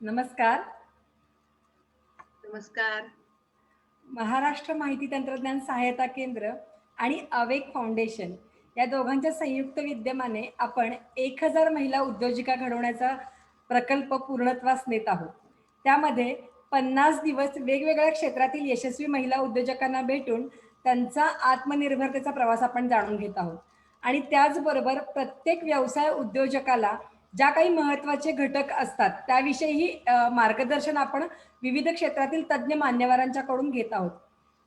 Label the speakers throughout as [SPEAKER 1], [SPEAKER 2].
[SPEAKER 1] नमस्कार.
[SPEAKER 2] नमस्कार.
[SPEAKER 1] महाराष्ट्र माहिती तंत्रज्ञान सहायता केंद्र आणि अवेक फाउंडेशन या दोघांच्या संयुक्त विद्यमाने आपण 1000 महिला उद्योजिका घडवण्याचा प्रकल्प पूर्णत्वास नेत आहोत. त्यामध्ये 50 दिवस वेगवेगळ्या क्षेत्रातील यशस्वी महिला उद्योजकांना भेटून त्यांचा आत्मनिर्भरतेचा प्रवास आपण जाणून घेत आहोत. आणि त्याचबरोबर प्रत्येक व्यवसाय उद्योजकाला ज्या काही महत्त्वाचे घटक असतात त्याविषयीही मार्गदर्शन आपण विविध क्षेत्रातील तज्ज्ञ मान्यवरांच्याकडून घेत आहोत.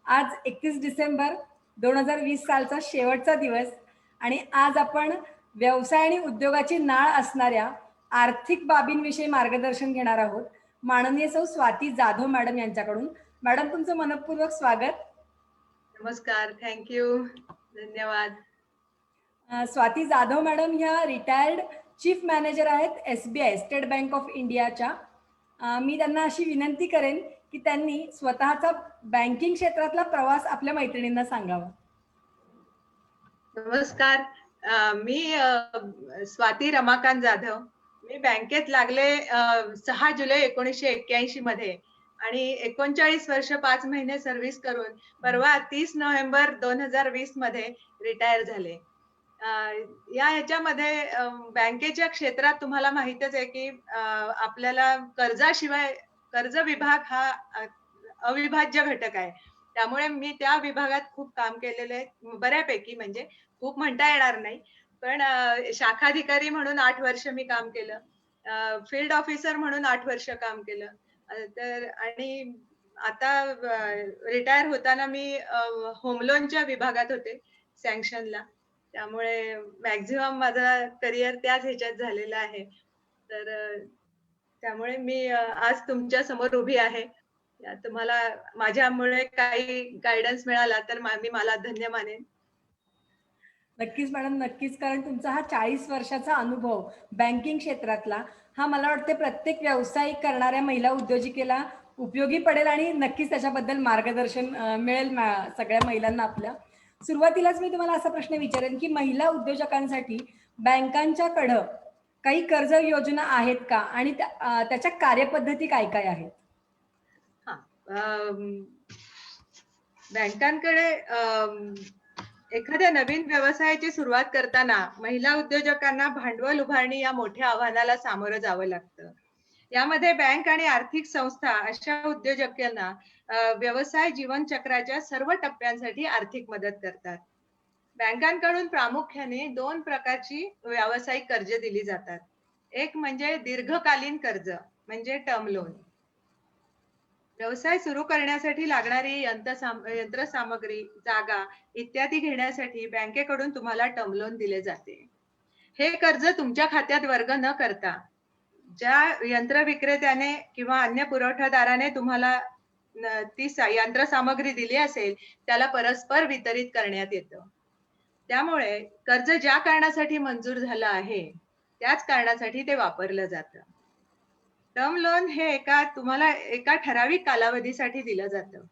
[SPEAKER 1] आज 31 डिसेंबर 2020 सालचा शेवटचा दिवस आणि आज आपण व्यवसाय आणि उद्योगाची नाळ असणाऱ्या आर्थिक बाबींविषयी मार्गदर्शन घेणार आहोत. माननीय सौ स्वाती जाधव मॅडम यांच्याकडून. मॅडम, तुमचं मनःपूर्वक स्वागत.
[SPEAKER 2] नमस्कार. Thank you. धन्यवाद.
[SPEAKER 1] स्वाती जाधव मॅडम ह्या रिटायर्ड चीफ मॅनेजर आहेत SBI स्टेट बँक ऑफ इंडियाच्या. मी त्यांना अशी विनंती करेन की त्यांनी स्वतःचा बँकिंग क्षेत्रातला प्रवास आपल्या मैत्रिणींना सांगावा.
[SPEAKER 2] नमस्कार. मी स्वाती रमाकांत जाधव. मी बँकेत लागले 6 जुलै 1981 मध्ये आणि 39 वर्ष 5 महिने सर्व्हिस करून परवा 30 नोव्हेंबर 2020 मध्ये रिटायर झाले. या ह्याच्यामध्ये बँकेच्या क्षेत्रात तुम्हाला माहितच आहे की आपल्याला कर्जाशिवाय कर्ज विभाग हा अविभाज्य घटक आहे. त्यामुळे मी त्या विभागात खूप काम केलेलं आहे, बऱ्यापैकी. म्हणजे खूप म्हणता येणार नाही, पण शाखाधिकारी म्हणून 8 वर्ष मी काम केलं. फील्ड ऑफिसर म्हणून 8 वर्ष काम केलं. तर आणि आता रिटायर होताना मी होम लोनच्या विभागात होते, सँक्शनला. त्यामुळे मॅक्झिमम माझा करिअर त्याच ह्याच्यात झालेला आहे. तर त्यामुळे मी आज तुमच्या समोर उभी आहे. तुम्हाला माझ्यामुळे काही गाईडन्स मिळाला तर मी मला धन्य मानेन.
[SPEAKER 1] नक्कीच मॅडम, नक्कीच. कारण तुमचा हा 40 वर्षाचा अनुभव बँकिंग क्षेत्रातला हा मला वाटते प्रत्येक व्यवसाय करणाऱ्या महिला उद्योजिकेला उपयोगी पडेल आणि नक्कीच त्याच्याबद्दल मार्गदर्शन मिळेल सगळ्या महिलांना आपल्या. सुरुवातीलाच मी तुम्हाला असा प्रश्न विचारेन की महिला उद्योजकांसाठी बँकांच्याकडं काही कर्ज योजना आहेत का आणि त्याच्या कार्यपद्धती काय काय आहेत?
[SPEAKER 2] बँकांकडे एखाद्या नवीन व्यवसायाची सुरुवात करताना महिला उद्योजकांना भांडवल उभारणी या मोठ्या आव्हानाला सामोरं जावं लागतं. यामध्ये बँक आणि आर्थिक संस्था अशा उद्योजकांना व्यवसाय जीवनचक्राच्या सर्व टप्प्यांसाठी आर्थिक मदत करतात. बँकांकडून प्रामुख्याने 2 प्रकारची व्यावसायिक कर्ज दिली जातात. एक म्हणजे दीर्घकालीन कर्ज, म्हणजे टर्म लोन. व्यवसाय सुरू करण्यासाठी लागणारी यंत्रसामग्री, जागा इत्यादी घेण्यासाठी बँकेकडून तुम्हाला टर्म लोन दिले जाते. हे कर्ज तुमच्या खात्यात वर्ग न करता ज्या यंत्र विक्रेत्याने किंवा अन्य पुरवठादाराने तुम्हाला ती यंत्रसामग्री दिली असेल त्याला परस्पर वितरित करण्यात येतं. त्यामुळे कर्ज ज्या कारणासाठी मंजूर झालं आहे त्याच कारणासाठी ते वापरलं जातं. टर्म लोन हे तुम्हाला एका ठराविक कालावधीसाठी दिलं जातं.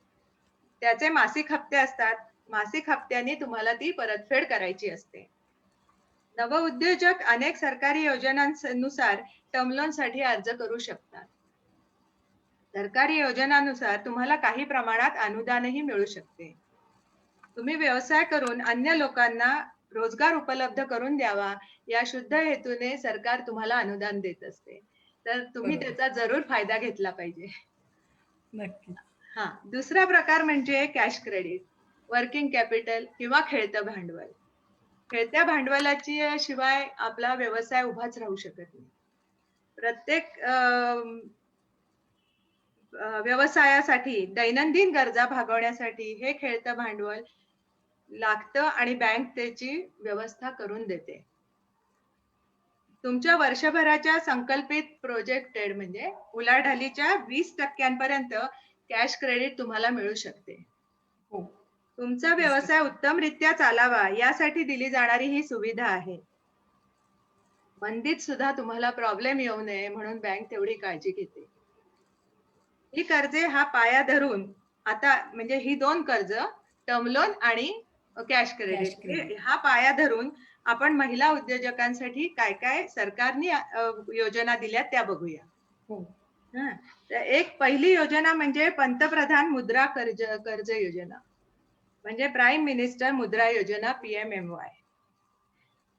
[SPEAKER 2] त्याचे मासिक हप्ते असतात. मासिक हप्त्याने तुम्हाला ती परतफेड करायची असते. नवउद्योजक अनेक सरकारी योजनांनुसार टर्म लोन साठी अर्ज करू शकतात. सरकारी योजनांनुसार तुम्हाला काही प्रमाणात अनुदानही मिळू शकते. तुम्ही व्यवसाय करून अन्य लोकांना रोजगार उपलब्ध करून द्यावा या शुद्ध हेतूने सरकार तुम्हाला अनुदान देत असते. तर तुम्ही
[SPEAKER 1] बरोबर.
[SPEAKER 2] त्याचा जरूर फायदा घेतला पाहिजे.
[SPEAKER 1] नक्की.
[SPEAKER 2] दुसरा प्रकार म्हणजे कॅश क्रेडिट, वर्किंग कॅपिटल किंवा खेळतं भांडवल. खेळत्या भांडवलाची शिवाय आपला व्यवसाय उभाच राहू शकत नाही. प्रत्येक व्यवसायासाठी दैनंदिन गरजा भागवण्यासाठी हे खेळतं भांडवल लागतं आणि बँक त्याची व्यवस्था करून देते. तुमच्या वर्षभराच्या संकल्पित प्रोजेक्टेड म्हणजे उलाढालीच्या 20% कॅश क्रेडिट तुम्हाला मिळू शकते.
[SPEAKER 1] हो.
[SPEAKER 2] तुमचा व्यवसाय उत्तमरित्या चालावा यासाठी दिली जाणारी ही सुविधा आहे. मंदीत सुद्धा तुम्हाला प्रॉब्लेम येऊ नये म्हणून बँक तेवढी काळजी घेते. ही कर्जे हा पाया धरून आता म्हणजे ही 2 कर्ज, टर्म लोन आणि कॅश क्रेडिट, हा पाया धरून आपण महिला उद्योजकांसाठी काय काय सरकारने योजना दिल्या त्या बघूया.
[SPEAKER 1] हो.
[SPEAKER 2] हं. तर एक पहिली योजना म्हणजे पंतप्रधान मुद्रा कर्ज योजना, म्हणजे प्राईम मिनिस्टर मुद्रा योजना, PMMY.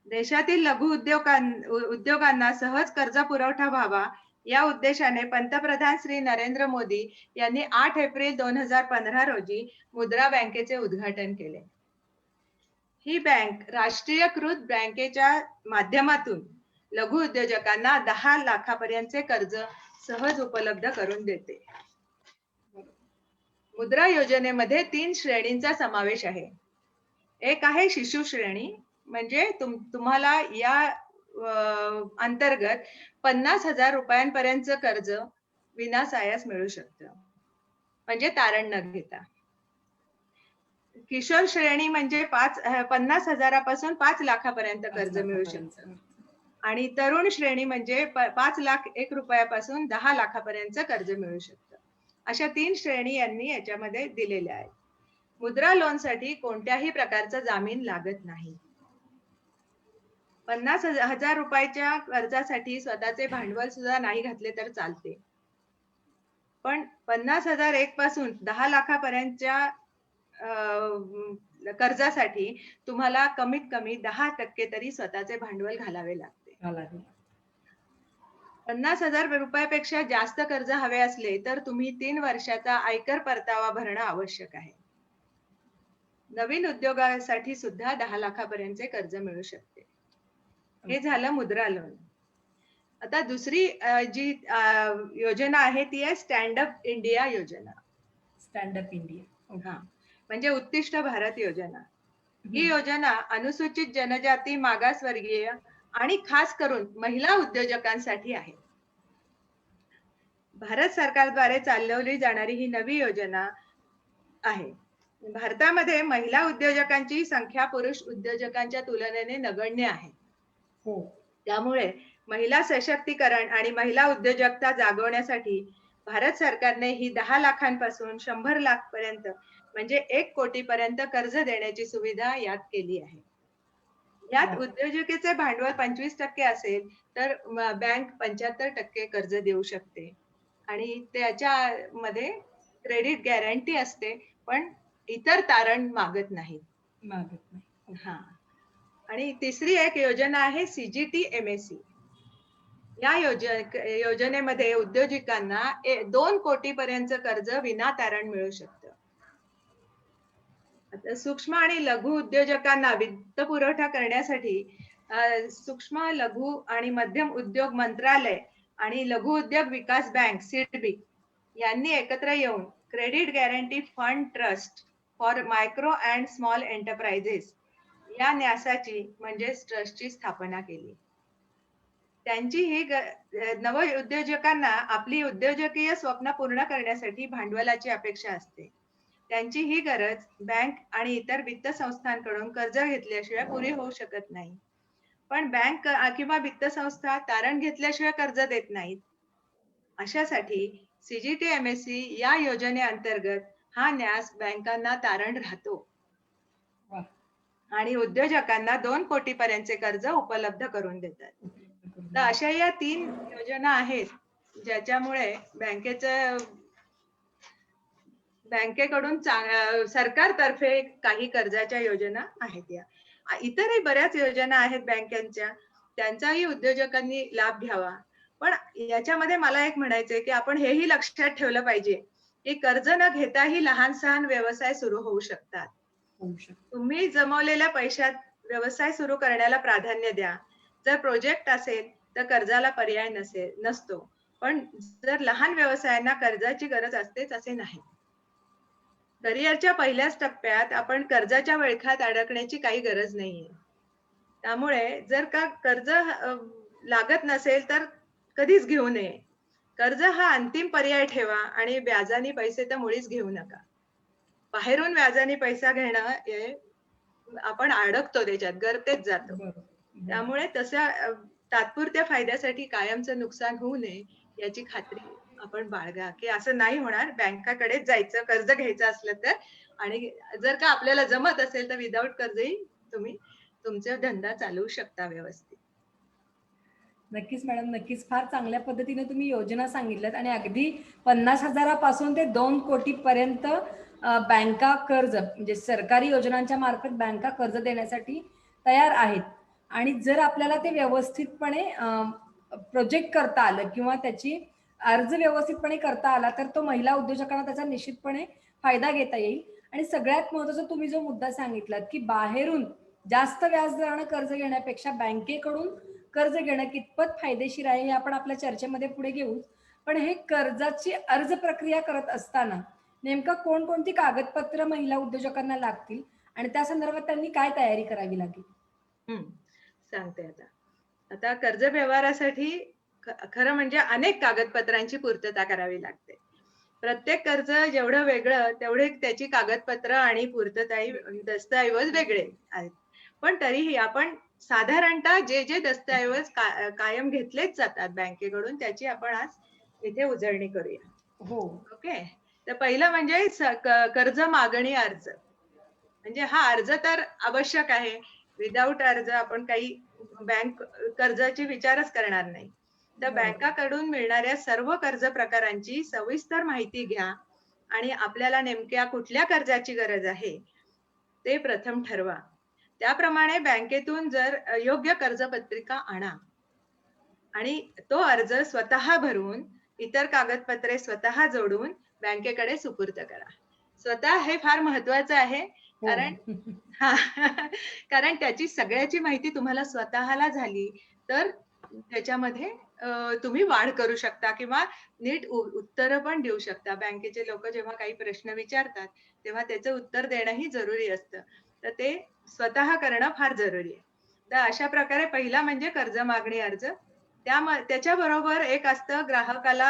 [SPEAKER 2] देशातील लघु उद्योगांना सहज कर्ज पुरवठा व्हावा या उद्देशाने पंतप्रधान श्री नरेंद्र मोदी यांनी 8 एप्रिल 2015 रोजी मुद्रा बँकेचे उद्घाटन केले. ही बँक राष्ट्रीयकृत बँकेच्या माध्यमातून लघु उद्योजकांना 10 लाखापर्यंतचे कर्ज सहज उपलब्ध करून देते. मुद्रा योजनेमध्ये 3 श्रेणींचा समावेश आहे. एक आहे शिशु श्रेणी, म्हणजे तुम्हाला या अंतर्गत 50,000 रुपयांपर्यंतचं कर्ज विनासायास मिळू शकतं, म्हणजे तारण न घेता. किशोर श्रेणी म्हणजे 50,000 पासून 5 लाखापर्यंत कर्ज मिळू शकतं. आणि तरुण श्रेणी म्हणजे 5,01,000 रुपयापासून 10 लाखापर्यंत कर्ज मिळू शकतं. अशा 3 श्रेणी यांनी याच्यामध्ये दिलेल्या आहेत. मुद्रा लोन साठी कोणत्याही प्रकारचा जामीन लागत नाही. 50,000 रुपयाच्या कर्जासाठी स्वतःचे भांडवल सुद्धा नाही घातले तर चालते. पण 50,001 पासून 10 लाखापर्यंतच्या कर्जासाठी तुम्हाला कमीत कमी 10% तरी स्वतःचे भांडवल घालावे लागते. 50,000 रुपयापेक्षा जास्त कर्ज हवे असले तर तुम्ही 3 वर्षाचा आयकर परतावा भरणं आवश्यक आहे. नवीन उद्योगासाठी सुद्धा 10 लाखापर्यंतचे कर्ज मिळू शकते. हे झालं मुद्रा लोन. आता दुसरी जी योजना आहे ती आहे स्टँड अप इंडिया योजना.
[SPEAKER 1] स्टँड अप इंडिया,
[SPEAKER 2] हा, म्हणजे उत्कृष्ट भारत योजना. ही योजना अनुसूचित जनजाती, मागासवर्गीय आणि खास करून महिला उद्योजकांसाठी आहे. भारत सरकारद्वारे चालवली जाणारी ही नवी योजना आहे. भारतामध्ये महिला उद्योजकांची संख्या पुरुष उद्योजकांच्या तुलनेने नगण्य आहे. त्यामुळे महिला सशक्तीकरण आणि महिला उद्योजकता जागवण्यासाठी भारत सरकारने ही 10 लाखांपासून 100 लाख पर्यंत, म्हणजे 1 कोटी पर्यंत कर्ज देण्याची सुविधा यात केली आहे. यात उद्योजकेचे भांडवल 25% असेल तर बँक 75% कर्ज देऊ शकते आणि त्याच्यामध्ये क्रेडिट गॅरंटी असते, पण इतर तारण मागत नाही. हा. आणि तिसरी एक योजना आहे CGT MSE. या योजनेमध्ये उद्योजकांना 2 कोटी पर्यंत कर्ज विना तारण मिळू शकतं. आता सूक्ष्म आणि लघु उद्योजकांना वित्त पुरवठा करण्यासाठी सूक्ष्म, लघु आणि मध्यम उद्योग मंत्रालय आणि लघु उद्योग विकास बँक SIDBI यांनी एकत्र येऊन credit guarantee fund trust for micro and small enterprises या न्यासाची म्हणजे ट्रस्टची स्थापना केली. त्यांची ही नव उद्योजकांना आपली उद्योजकीय स्वप्न पूर्ण करण्यासाठी भांडवलाची अपेक्षा असते. त्यांची ही गरज बँक आणि इतर वित्त संस्थांकडून कर्ज घेतल्याशिवाय पुरी होऊ शकत नाही. पण बँक किंवा वित्त संस्था तारण घेतल्याशिवाय कर्ज देत नाहीत. अशासाठी CGT MSE या योजनेअंतर्गत हा न्यास बँकांना तारण राहतो आणि उद्योजकांना 2 कोटी पर्यंतचे कर्ज उपलब्ध करून देतात. तर अशा या 3 योजना आहेत ज्याच्यामुळे बँकेकडून सरकारतर्फे काही कर्जाच्या योजना आहेत. या इतरही बऱ्याच योजना आहेत बँकांच्या, त्यांचाही उद्योजकांनी लाभ घ्यावा. पण याच्यामध्ये मला एक म्हणायचंय की आपण हेही लक्षात ठेवलं पाहिजे की कर्ज न घेताही लहान सहान व्यवसाय सुरू होऊ शकतात. तुम्ही जमवलेल्या पैशात व्यवसाय सुरू करण्याला प्राधान्य द्या. जर प्रोजेक्ट असेल तर कर्जाला पर्याय नसतो, पण जर लहान व्यवसायांना कर्जाची गरज असतेच असे नाही. करिअरच्या पहिल्याच टप्प्यात आपण कर्जाच्या विळख्यात अडकण्याची काही गरज नाहीये. त्यामुळे जर का कर्ज लागत नसेल तर कधीच घेऊ नये. कर्ज हा अंतिम पर्याय ठेवा आणि व्याजाने पैसे तर मुळीच घेऊ नका. बाहेरून व्याजाने पैसा घेणं आपण अडकतो, त्याच्यात गरतेच जातो. त्यामुळे तशा तात्पुरत्या फायद्यासाठी कायमचं नुकसान होऊ नये याची खात्री आपण बाळगा की असं नाही होणार. बँकाकडेच जायचं कर्ज घ्यायचं असलं तर, आणि जर का आपल्याला जमत असेल तर विदाऊट कर्जही तुम्ही तुमचा धंदा चालवू शकता व्यवस्थित.
[SPEAKER 1] नक्कीच मॅडम, नक्कीच. फार चांगल्या पद्धतीने तुम्ही योजना सांगितल्यात आणि अगदी 50,000 पासून ते 2 कोटी पर्यंत बँका कर्ज म्हणजे सरकारी योजनांच्या मार्फत बँका कर्ज देण्यासाठी तयार आहेत. आणि जर आपल्याला ते व्यवस्थितपणे प्रोजेक्ट करता आलं किंवा त्याची अर्ज व्यवस्थितपणे करता आला, तर तो महिला उद्योजकांना त्याचा निश्चितपणे फायदा घेता येईल. आणि सगळ्यात महत्त्वाचा तुम्ही जो मुद्दा सांगितलात, की बाहेरून जास्त व्याजदरानं कर्ज घेण्यापेक्षा बँकेकडून कर्ज घेणं कितपत फायदेशीर आहे हे आपण आपल्या चर्चेमध्ये पुढे घेऊ. पण हे कर्जाची अर्ज प्रक्रिया करत असताना नेमकं कोणकोणती कागदपत्र महिला उद्योजकांना लागतील आणि त्या संदर्भात त्यांनी काय तयारी करावी लागेल?
[SPEAKER 2] हम्म, सांगते आता. आता कर्ज व्यवहारासाठी खरं म्हणजे अनेक कागदपत्रांची पूर्तता करावी लागते. प्रत्येक कर्ज जेवढं वेगळं तेवढे त्याची कागदपत्र आणि पूर्तता दस्तऐवज वेगळे आहेत. पण तरीही आपण साधारणतः जे जे दस्तऐवज कायम घेतलेच जातात बँकेकडून त्याची आपण आज इथे उजळणी करूया.
[SPEAKER 1] हो.
[SPEAKER 2] ओके. तर पहिलं म्हणजे कर्ज मागणी अर्ज. म्हणजे हा अर्ज तर आवश्यक आहे. विदाऊट अर्ज आपण काही बँक कर्जाची विचारच करणार नाही. तर
[SPEAKER 1] बरोबर.
[SPEAKER 2] बँकाकडून मिळणाऱ्या सर्व कर्ज प्रकारांची सविस्तर माहिती घ्या आणि आपल्याला नेमक्या कुठल्या कर्जाची गरज आहे ते प्रथम ठरवा. त्याप्रमाणे बँकेतून जर योग्य कर्जपत्रिका आणा आणि तो अर्ज स्वतः भरून इतर कागदपत्रे स्वतः जोडून बँकेकडे सुपूर्द करा. स्वतः हे फार महत्वाचं आहे.
[SPEAKER 1] हो.
[SPEAKER 2] कारण हा कारण त्याची सगळ्याची माहिती तुम्हाला स्वतःला झाली तर त्याच्यामध्ये तुम्ही वाढ करू शकता किंवा नीट उत्तर पण देऊ शकता. बँकेचे लोक जेव्हा काही प्रश्न विचारतात तेव्हा त्याचं उत्तर देणंही जरुरी असतं. तर ते स्वतः करणं फार जरुरी आहे. तर अशा प्रकारे पहिला म्हणजे कर्ज मागणी अर्ज. त्याच्याबरोबर एक असतं ग्राहकाला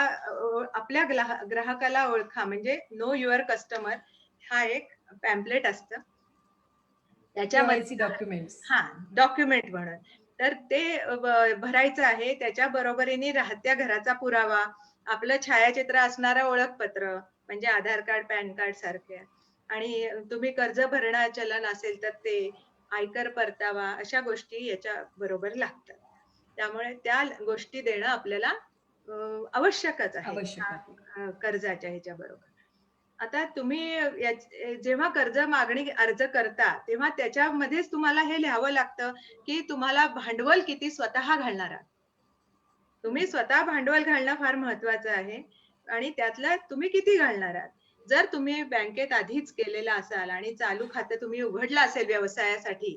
[SPEAKER 2] आपल्या ग्राहकाला ओळखा म्हणजे नो युअर कस्टमर हा एक पॅम्पलेट असतं.
[SPEAKER 1] केवायसी
[SPEAKER 2] त्याच्यामध्ये
[SPEAKER 1] डॉक्युमेंट्स.
[SPEAKER 2] हा डॉक्युमेंट म्हणून तर ते भरायचं आहे. त्याच्या बरोबरीने राहत्या घराचा पुरावा, आपलं छायाचित्र असणारं ओळखपत्र म्हणजे आधार कार्ड, पॅन कार्ड सारखे आणि तुम्ही कर्ज भरणं चलन असेल तर ते आयकर परतावा अशा गोष्टी याच्या बरोबर लागतात. त्यामुळे त्या गोष्टी देणं आपल्याला आवश्यकच आहे
[SPEAKER 1] आवश्यक आहे.
[SPEAKER 2] कर्जाच्या ह्याच्या बरोबर. आता तुम्ही जेव्हा कर्ज मागणी अर्ज करता तेव्हा त्याच्यामध्येच तुम्हाला हे लिहावं लागतं की तुम्हाला भांडवल किती स्वतः घालणार आहात. तुम्ही स्वतः भांडवल घालणं फार महत्वाचं आहे आणि त्यातलं तुम्ही किती घालणार आहात. जर तुम्ही बँकेत आधीच केलेला असाल आणि चालू खातं तुम्ही उघडलं असेल व्यवसायासाठी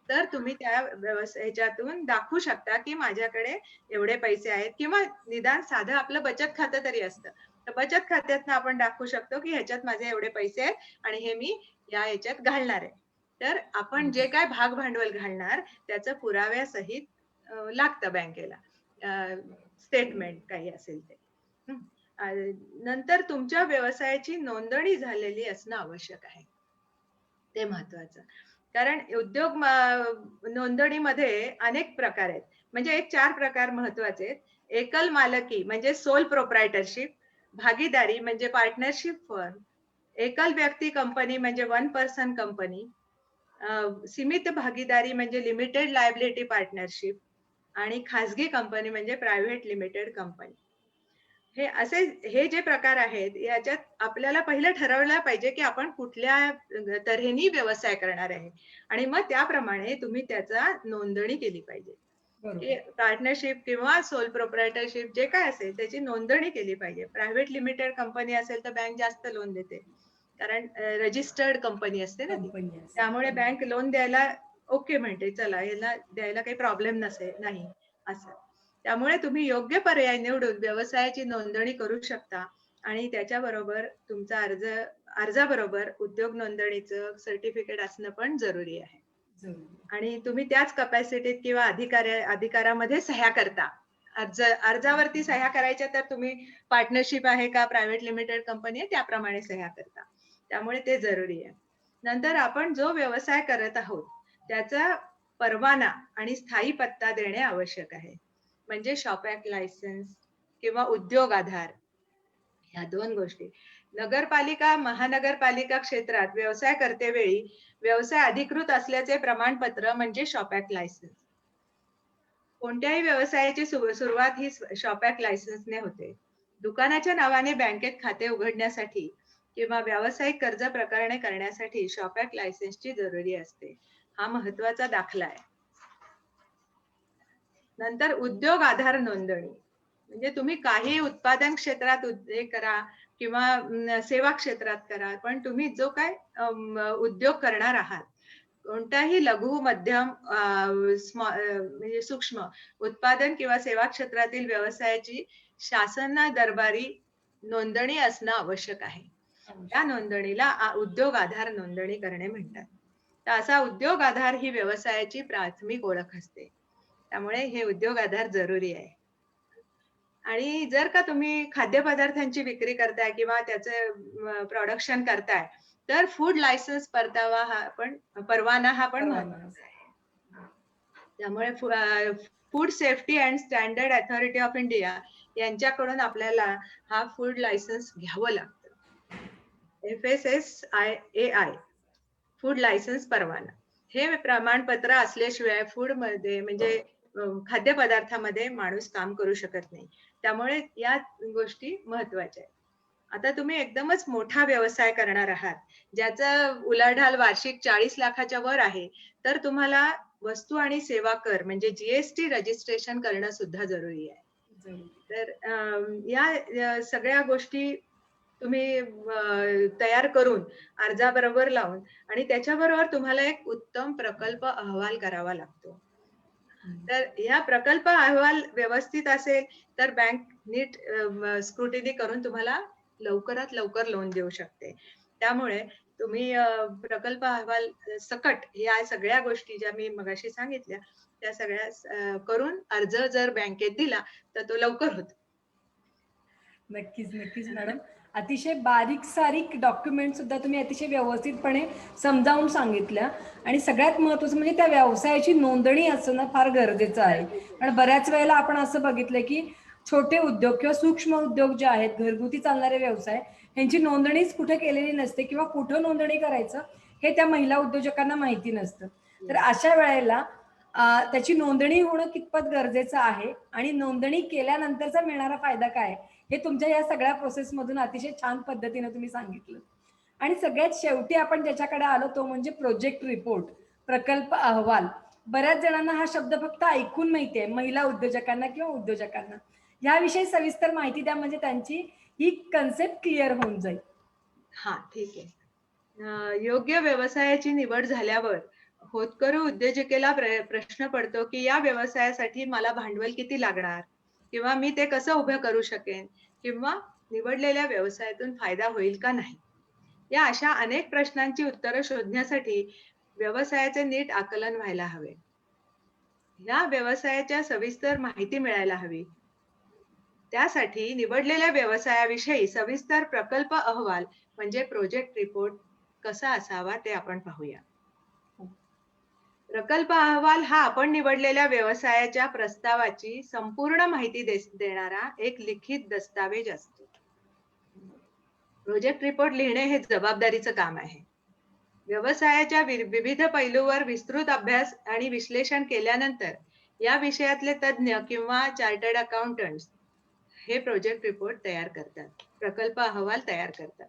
[SPEAKER 2] तर तुम्ही त्या ह्याच्यातून दाखवू शकता की माझ्याकडे एवढे पैसे आहेत किंवा निदान साधं आपलं बचत खातं तरी असतं. तर बचत खात्यातनं आपण दाखवू शकतो की ह्याच्यात माझे एवढे पैसे आहेत आणि हे मी या ह्याच्यात घालणार आहे. तर आपण जे काय भाग भांडवल घालणार त्याचं पुराव्यासहित लागतं बँकेला स्टेटमेंट काही असेल ते. नंतर तुमच्या व्यवसायाची नोंदणी झालेली असणं आवश्यक आहे. ते महत्वाचं. कारण उद्योग नोंदणीमध्ये अनेक प्रकार आहेत. म्हणजे एक 4 प्रकार महत्वाचे आहेत. एकल मालकी म्हणजे सोल प्रोप्रायटरशिप, भागीदारी म्हणजे पार्टनरशिप फर्म, एकल व्यक्ती कंपनी म्हणजे वन पर्सन कंपनी, सीमित भागीदारी म्हणजे लिमिटेड लायबिलिटी पार्टनरशिप आणि खाजगी कंपनी म्हणजे प्रायव्हेट लिमिटेड कंपनी. हे जे प्रकार आहेत याच्यात आपल्याला पहिलं ठरवलं पाहिजे की आपण कुठल्या तऱ्हेने व्यवसाय करणार आहे आणि मग त्याप्रमाणे तुम्ही त्याचा नोंदणी केली पाहिजे. की
[SPEAKER 1] बरोबर.
[SPEAKER 2] पार्टनरशिप किंवा सोल प्रोप्रायटरशिप जे काय असेल त्याची नोंदणी केली पाहिजे. प्रायव्हेट लिमिटेड कंपनी असेल तर बँक जास्त लोन देते. कारण रजिस्टर्ड कंपनी असते ना ती.
[SPEAKER 1] कंपनी असेल.
[SPEAKER 2] त्यामुळे
[SPEAKER 1] बरोबर.
[SPEAKER 2] बँक लोन द्यायला ओके म्हणते, चला याला द्यायला काही प्रॉब्लेम नाही असं. त्यामुळे तुम्ही योग्य पर्याय निवडून व्यवसायाची नोंदणी करू शकता आणि त्याच्याबरोबर तुमचा अर्जाबरोबर उद्योग नोंदणीचं सर्टिफिकेट असणं पण जरुरी आहे.
[SPEAKER 1] जरूर.
[SPEAKER 2] आणि तुम्ही त्याच कपॅसिटीत किंवा अधिकारामध्ये सह्या करता. अर्जावरती सह्या करायच्या तर तुम्ही पार्टनरशिप आहे का प्रायव्हेट लिमिटेड कंपनी आहे त्याप्रमाणे सह्या करता. त्यामुळे ते जरुरी आहे. नंतर आपण जो व्यवसाय करत आहोत त्याचा परवाना आणि स्थायी पत्ता देणे आवश्यक आहे. म्हणजे शॉप ऍक्ट लायसन्स किंवा उद्योग आधार ह्या 2 गोष्टी. नगरपालिका, महानगरपालिका क्षेत्रात व्यवसाय करतेवेळी व्यवसाय अधिकृत असल्याचे प्रमाणपत्र म्हणजे शॉप ऍक्ट लायसन्स. कोणत्याही व्यवसायाची सुरुवात ही शॉप ऍक्ट लायसन्सने होते. दुकानाच्या नावाने बँकेत खाते उघडण्यासाठी किंवा व्यावसायिक कर्ज प्रकरणे करण्यासाठी शॉप ऍक्ट लायसन्सची जरुरी असते. हा महत्वाचा दाखला आहे. नंतर उद्योग आधार नोंदणी, म्हणजे तुम्ही काही उत्पादन क्षेत्रात हे करा किंवा सेवा क्षेत्रात करा, पण तुम्ही जो काय उद्योग करणार आहात, कोणताही लघु मध्यम म्हणजे सूक्ष्म उत्पादन किंवा सेवा क्षेत्रातील व्यवसायाची शासन दरबारी नोंदणी असणं आवश्यक आहे. त्या नोंदणीला उद्योग आधार नोंदणी करणे म्हणतात. तर असा उद्योग आधार ही व्यवसायाची प्राथमिक ओळख असते. त्यामुळे हे उद्योग आधार जरुरी आहे. आणि जर का तुम्ही खाद्यपदार्थांची विक्री करताय किंवा त्याचे प्रोडक्शन करताय, तर फूड लायसन्स परवाना हा पण महत्वाचा आहे. त्यामुळे food safety and standard authority of India यांच्याकडून आपल्याला हा फूड लायसन्स घ्यावं लागतं. FSSAI फूड लायसन्स परवाना हे प्रमाणपत्र असल्याशिवाय फूड मध्ये म्हणजे खाद्यपदार्थामध्ये माणूस काम करू शकत नाही. त्यामुळे या गोष्टी महत्वाच्या आहेत. आता तुम्ही एकदमच मोठा व्यवसाय करणार आहात, ज्याचा उलाढाल वार्षिक 40 लाखाच्या वर आहे, तर तुम्हाला वस्तू आणि सेवा कर म्हणजे GST रजिस्ट्रेशन करणं सुद्धा जरुरी आहे. तर या सगळ्या गोष्टी तुम्ही तयार करून अर्जाबरोबर लावून आणि त्याच्याबरोबर तुम्हाला एक उत्तम प्रकल्प अहवाल करावा लागतो. तर या प्रकल्प अहवाल व्यवस्थित असेल तर बँक नीट स्क्रुटिनी करून तुम्हाला लवकरात लवकर लोन देऊ शकते. त्यामुळे तुम्ही प्रकल्प अहवाल सकट या सगळ्या गोष्टी ज्या मी मगाशी सांगितल्या त्या सगळ्या करून अर्ज जर बँकेत दिला तर तो लवकर होतो.
[SPEAKER 1] नक्कीच नक्कीच मॅडम. अतिशय बारीक सारीक डॉक्युमेंट सुद्धा तुम्ही अतिशय व्यवस्थितपणे समजावून सांगितल्या आणि सगळ्यात महत्त्वाचं म्हणजे त्या व्यवसायाची नोंदणी असणं फार गरजेचं आहे. कारण बऱ्याच वेळेला आपण असं बघितलं की छोटे उद्योग किंवा सूक्ष्म उद्योग जे आहेत, घरगुती चालणारे व्यवसाय, यांची नोंदणीच कुठे केलेली नसते किंवा कुठं नोंदणी करायचं हे त्या महिला उद्योजकांना माहिती नसतं. तर अशा वेळेला त्याची नोंदणी होणं कितपत गरजेचं आहे आणि नोंदणी केल्यानंतरचा मिळणारा फायदा काय हे तुमच्या या सगळ्या प्रोसेसमधून अतिशय छान पद्धतीने तुम्ही सांगितलं. आणि सगळ्यात शेवटी आपण ज्याच्याकडे आलो तो म्हणजे प्रोजेक्ट रिपोर्ट, प्रकल्प अहवाल. बऱ्याच जणांना हा शब्द फक्त ऐकून माहिती आहे, महिला उद्योजकांना किंवा उद्योजकांना. याविषयी सविस्तर माहिती द्या म्हणजे त्यांची ही कन्सेप्ट क्लिअर होऊन जाईल.
[SPEAKER 2] हा, ठीक आहे. योग्य व्यवसायाची निवड झाल्यावर होतकरू उद्योजकेला प्रश्न पडतो की या व्यवसायासाठी मला भांडवल किती लागणार किंवा मी ते कसं उभं करू शकेन किंवा निवडलेल्या व्यवसायातून फायदा होईल का नाही. या अशा अनेक प्रश्नांची उत्तरं शोधण्यासाठी व्यवसायाचे नीट आकलन व्हायला हवे. या व्यवसायाच्या सविस्तर माहिती मिळायला हवी. त्यासाठी निवडलेल्या व्यवसायाविषयी सविस्तर प्रकल्प अहवाल म्हणजे प्रोजेक्ट रिपोर्ट कसा असावा ते आपण पाहूया. प्रकल्प अहवाल हा आपण निवडलेल्या व्यवसायाच्या प्रस्तावाची संपूर्ण माहिती देणारा एक लिखित दस्तावेज असतो. प्रोजेक्ट रिपोर्ट लिहिणे हे जबाबदारीचं काम आहे. व्यवसायाच्या विविध पैलूवर विस्तृत अभ्यास आणि विश्लेषण केल्यानंतर या विषयातले तज्ञ किंवा चार्टर्ड अकाउंटंट्स हे प्रोजेक्ट रिपोर्ट तयार करतात, प्रकल्प अहवाल तयार करतात.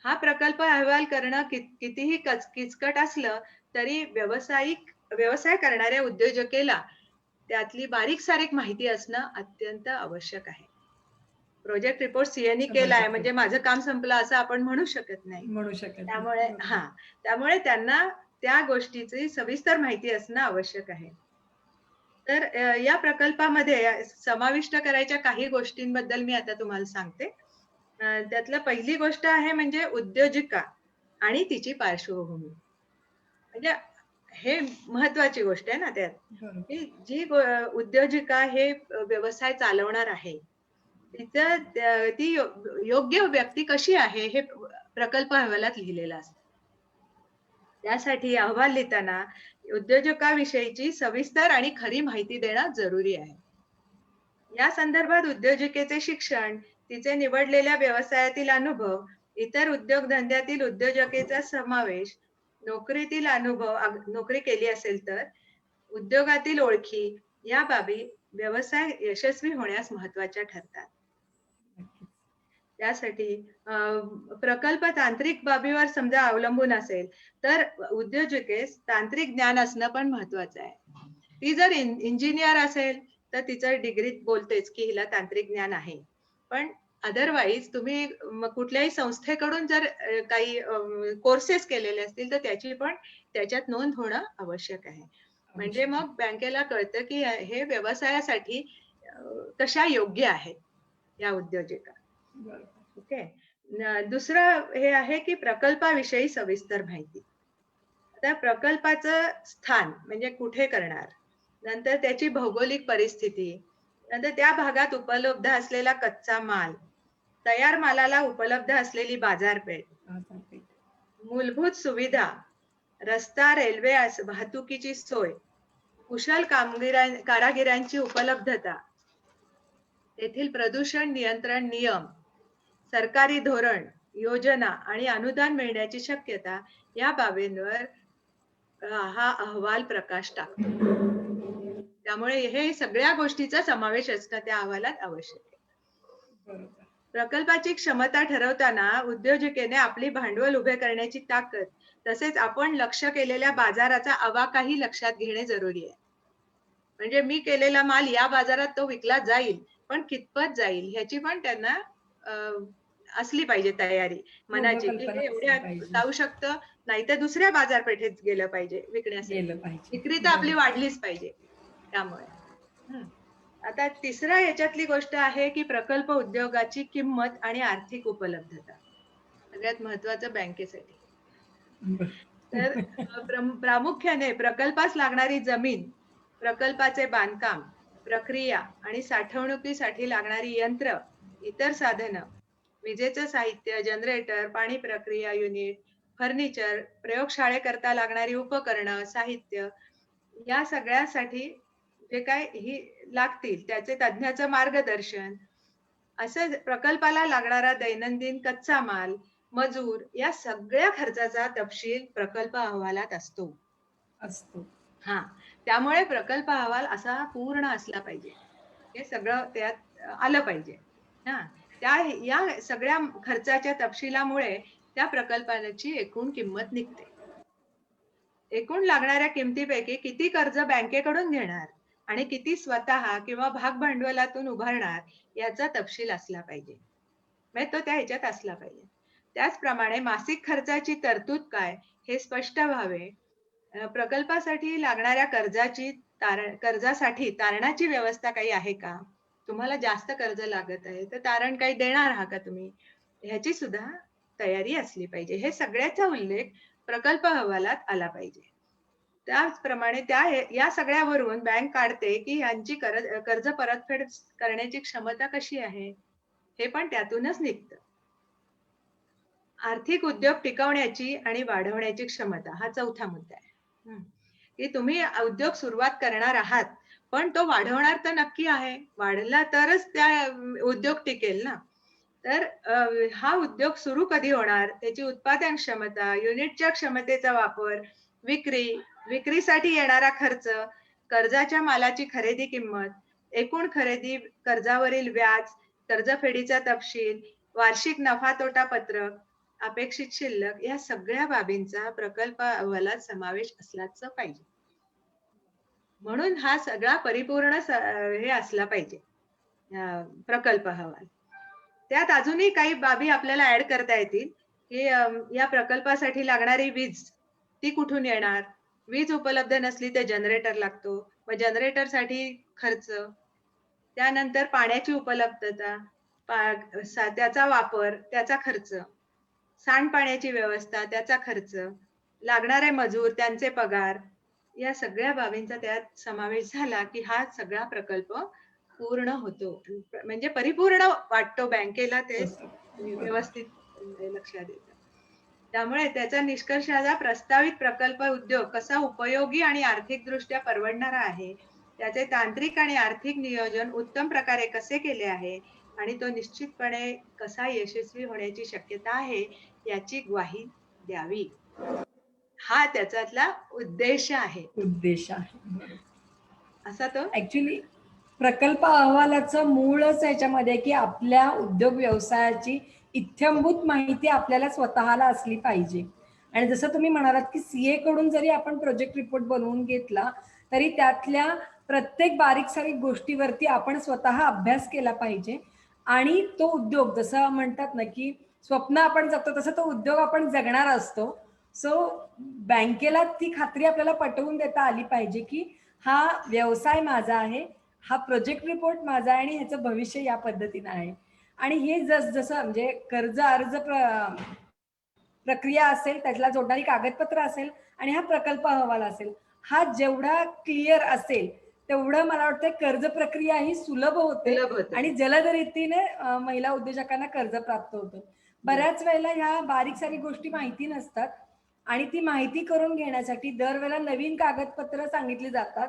[SPEAKER 2] हा प्रकल्प अहवाल करणं कितीही किचकट असलं तरी व्यवसाय करणाऱ्या उद्योजकेला त्यातली बारीक सारीक माहिती असणं अत्यंत आवश्यक आहे. प्रोजेक्ट रिपोर्ट सीएनी केलाय म्हणजे माझं काम संपलं असं आपण म्हणू शकत नाही. त्यामुळे त्यांना त्या गोष्टीची सविस्तर माहिती असणं आवश्यक आहे. तर या प्रकल्पामध्ये समाविष्ट करायच्या काही गोष्टींबद्दल मी आता तुम्हाला सांगते. त्यातलं पहिली गोष्ट आहे म्हणजे उद्योजिका आणि तिची पार्श्वभूमी. म्हणजे हे महत्वाची गोष्ट आहे ना त्यात. जी उद्योजिका हे व्यवसाय चालवणार आहे ती योग्य व्यक्ती कशी आहे हे प्रकल्प अहवालात लिहिलेलं असतं. त्यासाठी अहवाल लिहिताना उद्योजकाविषयीची सविस्तर आणि खरी माहिती देणं जरुरी आहे. या संदर्भात उद्योजिकेचे शिक्षण, तिचे निवडलेल्या व्यवसायातील अनुभव, इतर उद्योगधंद्यातील उद्योजकेचा समावेश, नोकरीतील अनुभव, नोकरी केली असेल तर, उद्योगातील ओळखी, या बाबी व्यवसाय यशस्वी होण्यास महत्वाच्या ठरतात.
[SPEAKER 1] नक्कीच.
[SPEAKER 2] त्यासाठी प्रकल्प तांत्रिक बाबीवर समजा अवलंबून असेल, तर उद्योजकेस तांत्रिक ज्ञान असणं पण महत्वाचं आहे. ती जर इंजिनियर असेल, तर तिचं डिग्रीत बोलतेच, की हिला तांत्रिक ज्ञान आहे. पण अदरवाईज तुम्ही कुठल्याही संस्थेकडून जर काही कोर्सेस केलेले असतील, तर त्याची पण त्याच्यात नोंद होणं आवश्यक आहे. म्हणजे
[SPEAKER 1] आवश्यक आहे.
[SPEAKER 2] मग बँकेला कळतं, की हे व्यवसायासाठी कशा योग्य आहेत या उद्योजिका.
[SPEAKER 1] बरोबर.
[SPEAKER 2] ओके. दुसरं हे आहे, की प्रकल्पाविषयी सविस्तर माहिती. आता प्रकल्पाचं स्थान म्हणजे कुठे करणार, नंतर त्याची भौगोलिक परिस्थिती, नंतर त्या भागात उपलब्ध असलेला कच्चा माल, तयार मालाला उपलब्ध असलेली बाजारपेठ,
[SPEAKER 1] बाजारपेठ.
[SPEAKER 2] मूलभूत सुविधा, रस्ता, रेल्वे, वाहतुकीची सोय, कुशल कारागिरांची उपलब्धता, तेथील प्रदूषण नियंत्रण नियम, सरकारी धोरण, योजना आणि अनुदान मिळण्याची शक्यता या बाबींवर हा अहवाल प्रकाश टाकतो. त्यामुळे हे सगळ्या गोष्टीचा समावेश असणं त्या अहवालात आवश्यक आहे.
[SPEAKER 1] बरोबर.
[SPEAKER 2] प्रकल्पाची क्षमता ठरवताना उद्योजकेने आपली भांडवल उभे करण्याची ताकद, तसेच आपण लक्ष केलेल्या बाजाराचा आवाकाही लक्षात घेणे जरुरी आहे. म्हणजे मी केलेला माल या बाजारात तो विकला जाईल, पण कितपत जाईल ह्याची पण त्यांना असली पाहिजे तयारी मनाची, की
[SPEAKER 1] पूर्वकल्पना
[SPEAKER 2] हे
[SPEAKER 1] असली
[SPEAKER 2] एवढ्या
[SPEAKER 1] पाहिजे.
[SPEAKER 2] जाऊ शकतं, नाहीतर दुसऱ्या बाजारपेठेत गेलं पाहिजे विकण्यासाठी.
[SPEAKER 1] गेलं पाहिजे.
[SPEAKER 2] विक्री तर आपली
[SPEAKER 1] बरोबर.
[SPEAKER 2] वाढलीच पाहिजे त्यामुळे. हं. आता तिसरा याच्यातली गोष्ट आहे, की प्रकल्प उद्योगाची किंमत आणि आर्थिक उपलब्धता. सगळ्यात महत्वाचं बँकेसाठी. तर प्रामुख्याने प्रकल्पास लागणारी जमीन, प्रकल्पाचे बांधकाम, प्रक्रिया आणि साठवणुकीसाठी लागणारी यंत्र, इतर साधनं, विजेचं साहित्य, जनरेटर, पाणी प्रक्रिया युनिट, फर्निचर, प्रयोगशाळेकरता लागणारी उपकरणं, साहित्य, या सगळ्यासाठी जे काय ही लागतील त्याचे तज्ञाचं मार्गदर्शन, असं प्रकल्पाला लागणारा दैनंदिन कच्चा माल, मजूर या सगळ्या खर्चाचा तपशील प्रकल्प अहवालात असतो.
[SPEAKER 1] असतो.
[SPEAKER 2] हां, त्यामुळे प्रकल्प अहवाल असा पूर्ण असला पाहिजे. हे सगळं त्यात आलं पाहिजे. हां, त्या या सगळ्या खर्चाच्या तपशिलामुळे त्या प्रकल्पाची एकूण किंमत निघते. एकूण लागणाऱ्या किमतीपैकी किती कर्ज बँकेकडून घेणार आणि किती स्वतः किंवा भाग भांडवलातून उभारणार याचा तपशील असला पाहिजे. म्हणजे तो त्या ह्याच्यात असला पाहिजे. त्याचप्रमाणे मासिक खर्चाची तरतूद काय हे स्पष्ट व्हावे. प्रकल्पासाठी लागणाऱ्या कर्जासाठी तारणाची व्यवस्था काही आहे का? तुम्हाला जास्त कर्ज लागत आहे, तर तारण काही देणार आहात का तुम्ही? ह्याची सुद्धा तयारी असली पाहिजे. हे सगळ्याचा उल्लेख प्रकल्प अहवालात आला पाहिजे. त्याचप्रमाणे या सगळ्यावरून बँक काढते, की ह्यांची कर्ज परतफेड करण्याची क्षमता कशी आहे? हे पण त्यातूनच निघतं. आर्थिक उद्योग टिकवण्याची आणि वाढवण्याची क्षमता हा चौथा मुद्दा आहे. हं. की तुम्ही उद्योग सुरुवात करणार आहात, पण तो वाढवणार तर नक्की आहे. वाढला तरच त्या उद्योग टिकेल ना. तर हा उद्योग सुरू कधी होणार, त्याची उत्पादन क्षमता, युनिटच्या क्षमतेचा वापर, विक्री, विक्रीसाठी येणारा खर्च, कर्जाच्या मालाची खरेदी किंमत, एकूण खरेदी, कर्जावरील व्याज, कर्जफेडीचा तपशील, वार्षिक नफा तोटा पत्रक, अपेक्षित शिल्लक या सगळ्या बाबींचा प्रकल्प अहवालात समावेश असलाच पाहिजे. म्हणून हा सगळा परिपूर्ण हे असला पाहिजे प्रकल्प अहवाल. त्यात अजूनही काही बाबी आपल्याला ऍड करता येतील, की या प्रकल्पासाठी लागणारी वीज ती कुठून येणार? वीज उपलब्ध नसली तर जनरेटर लागतो. मग जनरेटरसाठी खर्च, त्यानंतर पाण्याची उपलब्धता, त्याचा वापर, त्याचा खर्च, सांडपाण्याची व्यवस्था, त्याचा खर्च, लागणारे मजूर, त्यांचे पगार, या सगळ्या बाबींचा त्यात समावेश झाला, की हा सगळा प्रकल्प पूर्ण होतो. म्हणजे परिपूर्ण वाटतो बँकेला ते
[SPEAKER 1] होतं. बरोबर.
[SPEAKER 2] व्यवस्थित लक्षात येतं. त्यामुळे त्याचा निष्कर्ष असा प्रस्तावित प्रकल्प उद्योग कसा उपयोगी आणि आर्थिकदृष्ट्या परवडणारा आहे, त्याचे तांत्रिक आणि आर्थिक नियोजन उत्तम प्रकारे कसे केले आहे आणि तो निश्चितपणे कसा यशस्वी होण्याची शक्यता आहे, याची ग्वाही द्यावी. हा त्याच्यातला उद्देश आहे.
[SPEAKER 1] उद्देश आहे. बरोबर.
[SPEAKER 2] असा तो
[SPEAKER 1] ऍक्च्युली प्रकल्प अहवालाचं मूळच याच्यामध्ये की आपल्या उद्योग व्यवसायाची इत्थंभूत माहिती आपल्याला स्वतःला असली पाहिजे. आणि जसं तुम्ही म्हणालात की सीए कडून जरी आपण प्रोजेक्ट रिपोर्ट बनवून घेतला तरी त्यातल्या प्रत्येक बारीक सारीक गोष्टीवरती आपण स्वतः अभ्यास केला पाहिजे. आणि तो उद्योग जसं म्हणतात ना की स्वप्न आपण जगतो तसं तो उद्योग आपण जगणार असतो. सो बँकेला ती खात्री आपल्याला पटवून देता आली पाहिजे की हा व्यवसाय माझा आहे, हा प्रोजेक्ट रिपोर्ट माझा आहे आणि ह्याचं भविष्य या पद्धतीनं आहे. आणि हे जसं म्हणजे कर्ज अर्ज प्रक्रिया असेल, त्याला जोडणारी कागदपत्र असेल आणि हा प्रकल्प अहवाल असेल, हा जेवढा क्लिअर असेल तेवढं मला वाटतं कर्ज प्रक्रिया ही सुलभ होते
[SPEAKER 2] सुलभ होते.
[SPEAKER 1] आणि जलद रीतीने महिला उद्योजकांना कर्ज प्राप्त होतं. बऱ्याच वेळेला ह्या बारीक सारीक गोष्टी माहिती नसतात आणि ती माहिती करून घेण्यासाठी दरवेळेला नवीन कागदपत्र सांगितली जातात.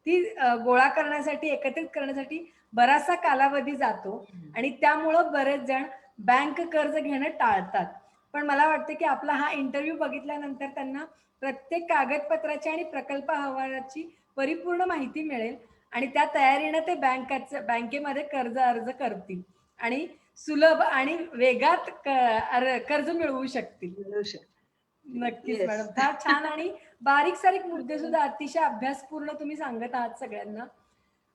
[SPEAKER 1] ती गोळा करण्यासाठी, एकत्रित करण्यासाठी बराचसा कालावधी जातो आणि त्यामुळं बरेच जण बँक कर्ज घेणं टाळतात. पण मला वाटतं की आपला हा इंटरव्ह्यू बघितल्यानंतर त्यांना प्रत्येक कागदपत्राची आणि प्रकल्प अहवालाची परिपूर्ण माहिती मिळेल आणि त्या तयारीनं ते बँकेमध्ये कर्ज अर्ज करतील आणि सुलभ आणि वेगात कर्ज मिळवू शकतील.
[SPEAKER 2] मिळू शकतो.
[SPEAKER 1] नक्कीच
[SPEAKER 2] येस.
[SPEAKER 1] मॅडम. फार छान आणि बारीक सारीक मुद्दे सुद्धा अतिशय अभ्यासपूर्ण तुम्ही सांगत आहात सगळ्यांना.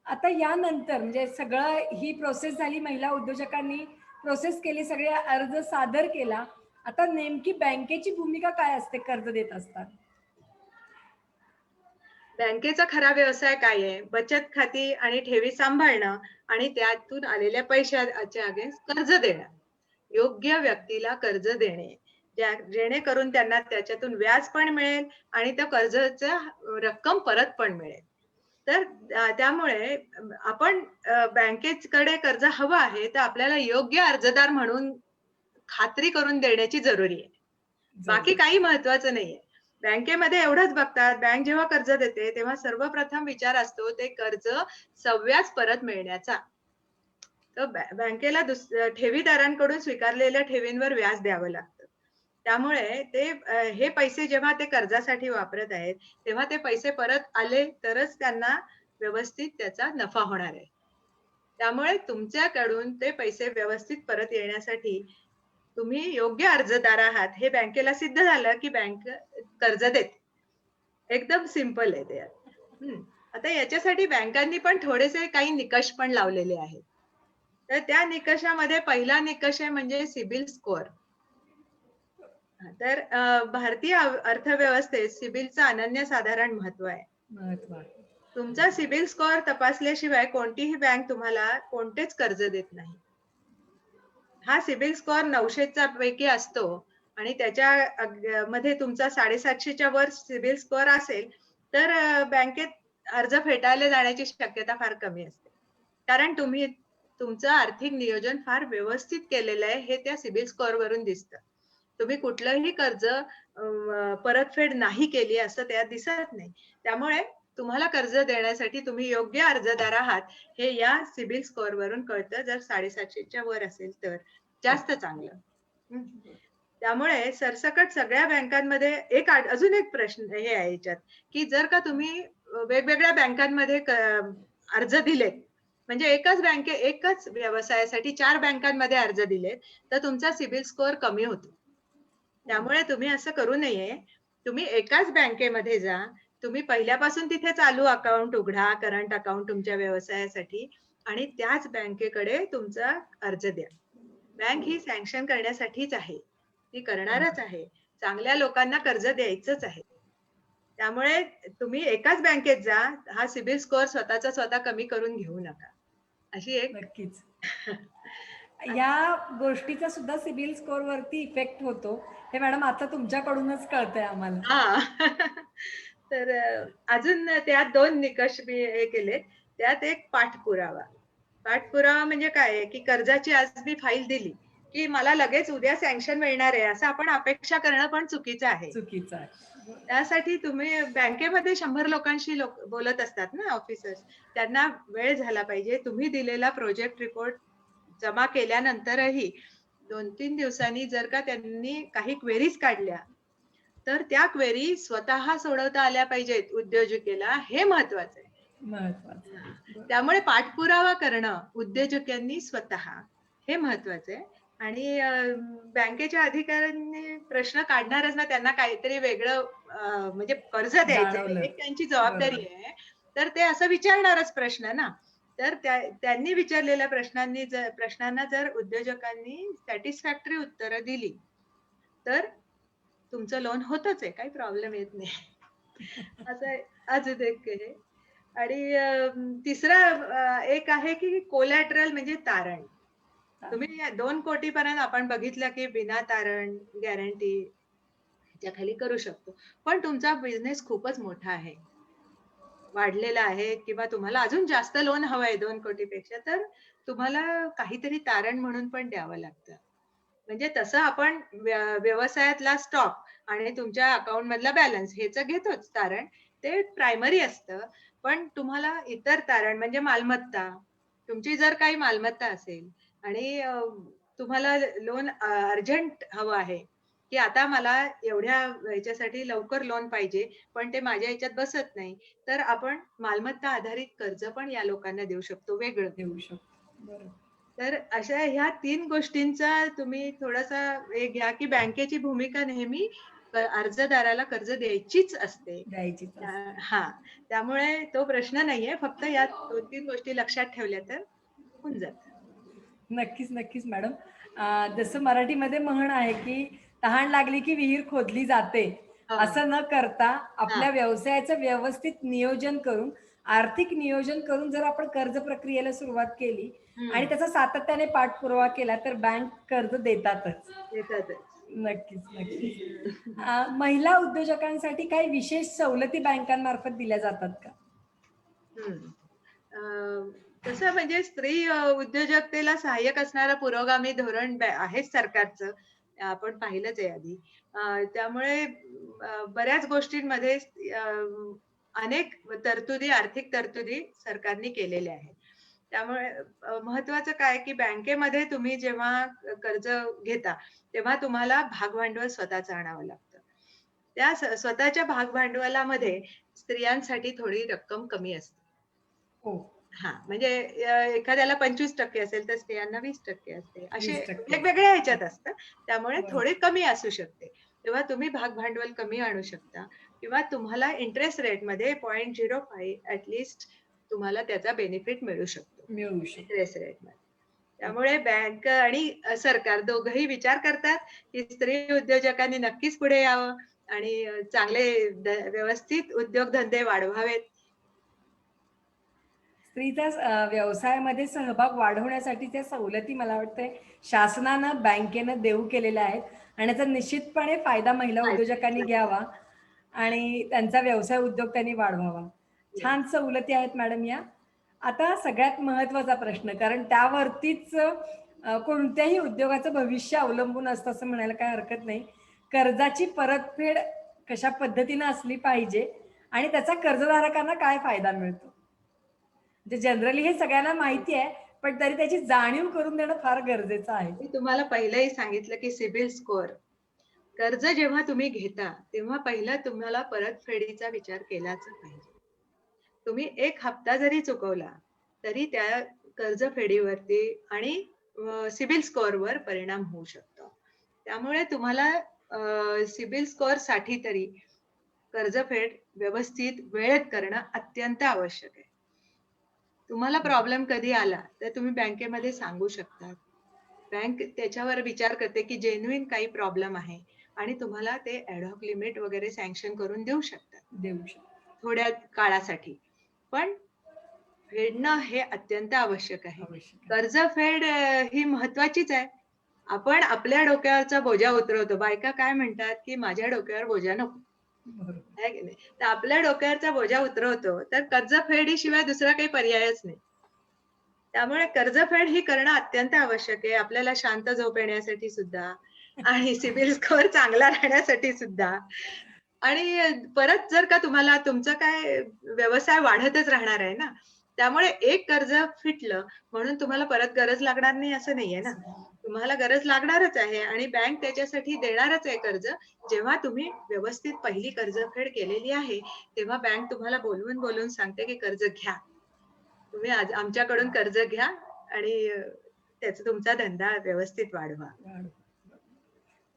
[SPEAKER 1] आता यानंतर म्हणजे सगळं ही प्रोसेस झाली, महिला उद्योजकांनी प्रोसेस केली, सगळे अर्ज सादर केला. आता नेमकी बँकेची भूमिका काय असते कर्ज देत असताना?
[SPEAKER 2] बँकेचा खरा व्यवसाय काय आहे? बचत खाती आणि ठेवी सांभाळणं आणि त्यातून आलेल्या पैशाच्या अगेन्स्ट कर्ज देणं. योग्य व्यक्तीला कर्ज देणे. जेणेकरून त्यांना त्याच्यातून व्याज पण मिळेल आणि त्या कर्जाचा रक्कम परत पण मिळेल. तर त्यामुळे आपण बँकेकडे कर्ज हवं आहे, तर आपल्याला योग्य अर्जदार म्हणून खात्री करून देण्याची जरुरी आहे. बाकी
[SPEAKER 1] जरूर.
[SPEAKER 2] काही महत्वाचं नाहीये. बँकेमध्ये एवढंच बघतात, बँक जेव्हा कर्ज देते, तेव्हा सर्वप्रथम विचार असतो ते कर्ज सव्याज परत मिळण्याचा. तर बँकेला ठेवीदारांकडून स्वीकारलेल्या ठेवींवर व्याज द्यावं लागतं. त्यामुळे ते हे पैसे जेव्हा ते कर्जासाठी वापरत आहेत, तेव्हा ते पैसे परत आले तरच त्यांना व्यवस्थित त्याचा नफा होणार आहे. त्यामुळे तुमच्याकडून ते पैसे व्यवस्थित परत येण्यासाठी तुम्ही योग्य अर्जदार आहात हे बँकेला सिद्ध झालं, की बँक कर्ज देते. एकदम सिंपल आहे ते. आता याच्यासाठी बँकांनी पण थोडेसे काही निकष पण लावलेले आहेत. तर त्या निकषामध्ये पहिला निकष आहे म्हणजे सिबिल स्कोअर. तर भारतीय अर्थव्यवस्थेत सिबिलचं अनन्यसाधारण महत्व आहे.
[SPEAKER 1] महत्व आहे.
[SPEAKER 2] तुमचा सिबिल स्कोअर तपासल्याशिवाय कोणतीही बँक तुम्हाला कोणतेच कर्ज देत नाही. हा सिबिल स्कोअर 900च्या पैकी असतो आणि त्याच्या मध्ये तुमचा 750च्या वर सिबिल स्कोअर असेल, तर बँकेत अर्ज फेटाळले जाण्याची शक्यता फार कमी असते. कारण तुम्ही तुमचं आर्थिक नियोजन फार व्यवस्थित केलेलं आहे, हे त्या सिबिल स्कोअर वरून दिसतं. तुम्ही कुठलंही कर्ज परतफेड नाही केली असं त्यात दिसत नाही. त्यामुळे तुम्हाला कर्ज देण्यासाठी तुम्ही योग्य अर्जदार आहात, हे या सिबिल स्कोअर वरून कळतं. जर 750च्या वर असेल तर जास्त चांगलं. हं. त्यामुळे सरसकट सगळ्या बँकांमध्ये अजून एक प्रश्न हे आहे याच्यात, की जर का तुम्ही वेगवेगळ्या बँकांमध्ये अर्ज दिलेत, म्हणजे एकच व्यवसायासाठी 4 बँकांमध्ये अर्ज दिलेत, तर तुमचा सिबिल स्कोअर कमी होतो. त्यामुळे तुम्ही असं करू नये. तुम्ही एकाच बँकेमध्ये जा. तुम्ही पहिल्यापासून तिथे चालू अकाउंट उघडा, करंट अकाउंट तुमच्या व्यवसायासाठी आणि त्याच बँकेकडे तुमचा अर्ज द्या. बँक ही सँक्शन करण्यासाठीच आहे. ती करणारच आहे. चांगल्या लोकांना कर्ज द्यायचंच आहे. त्यामुळे तुम्ही एकाच बँकेत जा. हा सिबिल स्कोअर स्वतःचा स्वतः कमी करून घेऊ नका. अशी एक
[SPEAKER 1] नक्कीच. या गोष्टीचा सुद्धा सिबिल स्कोअर वरती इफेक्ट होतो. हे मॅडम आता तुमच्याकडूनच कळतंय आम्हाला.
[SPEAKER 2] हां. तर अजून त्यात 2 निकष मी हे केलेत. त्यात एक पाठपुरावा. पाठपुरावा म्हणजे काय आहे, की कर्जाची आज मी फाईल दिली, की मला लगेच उद्या सँक्शन मिळणार आहे, असं आपण अपेक्षा करणं पण चुकीचं आहे.
[SPEAKER 1] चुकीचं आहे.
[SPEAKER 2] त्यासाठी तुम्ही बँकेमध्ये 100 लोकांशी बोलत असतात ना ऑफिसर्स. त्यांना वेळ झाला पाहिजे. तुम्ही दिलेला प्रोजेक्ट रिपोर्ट जमा केल्यानंतरही 2-3 दिवसांनी जर का त्यांनी काही क्वेरीज काढल्या, तर त्या क्वेरी स्वतः सोडवता आल्या पाहिजेत उद्योजकेला, हे महत्वाचं आहे.
[SPEAKER 1] महत्वाचं आहे.
[SPEAKER 2] हां.
[SPEAKER 1] बरोबर.
[SPEAKER 2] त्यामुळे पाठपुरावा करणं उद्योजकांनी स्वतः हे महत्वाचं आहे. आणि बँकेच्या अधिकाऱ्यांनी प्रश्न काढणारच ना, त्यांना काहीतरी वेगळं म्हणजे कर्ज द्यायचंय,
[SPEAKER 1] जाणवलं.
[SPEAKER 2] एक त्यांची जबाबदारी
[SPEAKER 1] बरोबर.
[SPEAKER 2] आहे. तर ते असं विचारणारच प्रश्न ना. तर त्यांनी विचारलेल्या प्रश्नांना जर उद्योजकांनी सॅटिस्फॅक्टरी उत्तरं दिली, तर तुमचं लोन होतच आहे. काही प्रॉब्लेम येत नाही. असं आहे. अजून एक आहे. आणि तिसरा एक आहे की कोलॅटरल म्हणजे तारण. तुम्ही 2 कोटी पर्यंत आपण बघितलं की बिना तारण गॅरंटी ह्याच्याखाली करू शकतो. पण तुमचा बिझनेस खूपच मोठा आहे, वाढलेला आहे किंवा तुम्हाला अजून जास्त लोन हवंय 2 कोटीपेक्षा, तर तुम्हाला काहीतरी तारण म्हणून पण द्यावं लागतं. म्हणजे तसं आपण व्यवसायातला स्टॉक आणि तुमच्या अकाउंट मधला बॅलन्स ह्याचं घेतोच तारण. ते प्रायमरी असतं. पण तुम्हाला इतर तारण म्हणजे मालमत्ता, तुमची जर काही मालमत्ता असेल आणि तुम्हाला लोन अर्जंट हवं आहे, की आता मला एवढ्या ह्याच्यासाठी लवकर लोन पाहिजे, पण ते माझ्या ह्याच्यात बसत नाही. तर आपण मालमत्ता आधारित कर्ज पण या लोकांना देऊ शकतो वेगळं.
[SPEAKER 1] देऊ शकतो. बरोबर.
[SPEAKER 2] तर अशा ह्या 3 गोष्टींचा तुम्ही थोडासा हे घ्या, की बँकेची भूमिका नेहमी अर्जदाराला कर्ज द्यायचीच असते.
[SPEAKER 1] द्यायचीच असते.
[SPEAKER 2] हां, त्यामुळे तो प्रश्न नाहीये. फक्त या 2-3 गोष्टी लक्षात ठेवल्या तर होऊन जातं.
[SPEAKER 1] नक्कीच, नक्कीच मॅडम. जसं मराठीमध्ये म्हण आहे, की तहान लागली की विहीर खोदली जाते.
[SPEAKER 2] हो.
[SPEAKER 1] असं न करता
[SPEAKER 2] हां.
[SPEAKER 1] आपल्या व्यवसायाचं व्यवस्थित नियोजन करून, आर्थिक नियोजन करून जर आपण कर्ज प्रक्रियेला सुरुवात केली आणि
[SPEAKER 2] हं.
[SPEAKER 1] त्याचा सातत्याने पाठपुरावा केला, तर बँक कर्ज देतातच.
[SPEAKER 2] येतातच.
[SPEAKER 1] नक्कीच, नक्कीच. महिला उद्योजकांसाठी काही विशेष सवलती बँकांमार्फत दिल्या जातात का?
[SPEAKER 2] हं. अ, तसं म्हणजे स्त्री उद्योजकतेला सहाय्यक असणारं पुरोगामी धोरण आहेच सरकारचं. आपण पाहिलंच आहे आधी. त्यामुळे बऱ्याच गोष्टींमध्ये अनेक तरतुदी, आर्थिक तरतुदी सरकारने केलेल्या आहेत. त्यामुळे महत्वाचं काय की बँकेमध्ये तुम्ही जेव्हा कर्ज घेता, तेव्हा तुम्हाला भागभांडवल स्वतःचं आणावं लागतं. त्या स्वतःच्या भागभांडवलामध्ये स्त्रियांसाठी थोडी रक्कम कमी असते.
[SPEAKER 1] हो,
[SPEAKER 2] हां, म्हणजे एखाद्याला 25% असेल, तर स्त्रियांना 20% असते. असे
[SPEAKER 1] 20%
[SPEAKER 2] वेगवेगळ्या
[SPEAKER 1] असते.
[SPEAKER 2] ह्याच्यात असतं. त्यामुळे
[SPEAKER 1] बरोबर.
[SPEAKER 2] थोडी कमी असू शकते. तेव्हा तुम्ही भागभांडवल कमी आणू शकता किंवा तुम्हाला इंटरेस्ट रेटमध्ये 0.05 ॲट लीस्ट तुम्हाला त्याचा बेनिफिट मिळू शकतो,
[SPEAKER 1] मिळू शकतो.
[SPEAKER 2] इंटरेस्ट रेटमध्ये. त्यामुळे बँक आणि सरकार दोघंही विचार करतात, की स्त्री उद्योजकांनी नक्कीच पुढे यावं आणि चांगले व्यवस्थित उद्योगधंदे वाढवावेत.
[SPEAKER 1] स्त्रीचा व्यवसायामध्ये सहभाग वाढवण्यासाठीच्या सवलती मला वाटतंय शासनानं, बँकेनं देऊ केलेल्या आहेत आणि याचा निश्चितपणे फायदा महिला उद्योजकांनी घ्यावा आणि त्यांचा व्यवसाय उद्योग त्यांनी वाढवावा. छान
[SPEAKER 2] येस.
[SPEAKER 1] सवलती आहेत मॅडम या. आता सगळ्यात महत्त्वाचा प्रश्न कारण त्यावरतीच कोणत्याही उद्योगाचं भविष्य अवलंबून असतं असं म्हणायला काही हरकत नाही. कर्जाची परतफेड कशा पद्धतीनं असली पाहिजे आणि त्याचा कर्जधारकांना काय फायदा मिळतो? म्हणजे जनरली हे सगळ्यांना माहिती आहे, पण तरी त्याची जाणीव करून देणं फार गरजेचं आहे.
[SPEAKER 2] मी तुम्हाला पहिलंही सांगितलं, की सिबिल स्कोअर. कर्ज जेव्हा तुम्ही घेता, तेव्हा पहिला तुम्हाला परतफेडीचा विचार केलाच पाहिजे. तुम्ही 1 हप्ता जरी चुकवला, तरी त्या कर्जफेडीवरती आणि सिबिल स्कोअरवर परिणाम होऊ शकतो. त्यामुळे तुम्हाला सिबिल स्कोअरसाठी तरी कर्जफेड व्यवस्थित वेळेत करणं अत्यंत आवश्यक आहे. तुम्हाला प्रॉब्लेम कधी आला, तर तुम्ही बँकेमध्ये सांगू शकता. बँक त्याच्यावर विचार करते, की जेन्युइन काही प्रॉब्लेम आहे आणि तुम्हाला ते ॲड हॉक लिमिट वगैरे सँक्शन करून देऊ शकतात,
[SPEAKER 1] देऊ शकतो.
[SPEAKER 2] थोड्या काळासाठी. पण फेडणं हे अत्यंत आवश्यक आहे.
[SPEAKER 1] आवश्यक आहे.
[SPEAKER 2] कर्जफेड ही महत्त्वाचीच आहे. आपण आपल्या डोक्यावरचा बोजा उतरवतो. बायका काय म्हणतात, की माझ्या डोक्यावर बोजा नको.
[SPEAKER 1] बरोबर.
[SPEAKER 2] आहे की नाही? तर आपल्या डोक्यावरचा बोजा उतरवतो, तर कर्जफेडीशिवाय दुसरा काही पर्यायच नाही. त्यामुळे कर्जफेड ही करणं अत्यंत आवश्यक आहे. आपल्याला शांत झोप येण्यासाठी सुद्धा आणि सिबिल स्कोअर चांगला राहण्यासाठी सुद्धा. आणि परत जर का तुम्हाला तुमचा काय व्यवसाय वाढतच राहणार आहे ना, त्यामुळे एक कर्ज फिटलं म्हणून तुम्हाला परत गरज लागणार नाही असं नाहीये ना. तुम्हाला गरज लागणारच आहे आणि बँक त्याच्यासाठी देणारच आहे कर्ज. जेव्हा तुम्ही व्यवस्थित पहिली कर्जफेड केलेली आहे, तेव्हा बँक तुम्हाला बोलवून सांगते की कर्ज घ्या. तुम्ही आज आमच्याकडून कर्ज घ्या आणि त्याचा तुमचा धंदा व्यवस्थित वाढवा.
[SPEAKER 1] वाढ.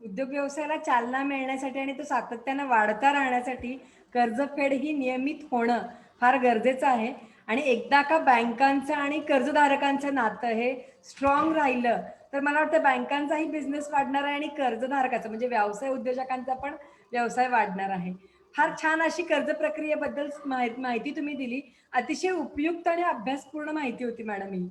[SPEAKER 1] उद्योग व्यवसायाला चालना मिळण्यासाठी आणि तो सातत्यानं वाढता राहण्यासाठी कर्जफेड ही नियमित होणं फार गरजेचं आहे. आणि एकदा का बँकांचं आणि कर्जधारकांचं नातं हे स्ट्रॉंग राहिलं तर मला वाटतं बँकांचाही बिझनेस वाढणार आहे आणि कर्जधारकाचा म्हणजे व्यवसाय उद्योजकांचा पण व्यवसाय वाढणार आहे. फार छान अशी कर्ज प्रक्रियेबद्दल माहिती तुम्ही दिली. अतिशय उपयुक्त आणि अभ्यासपूर्ण माहिती होती मॅडम ही.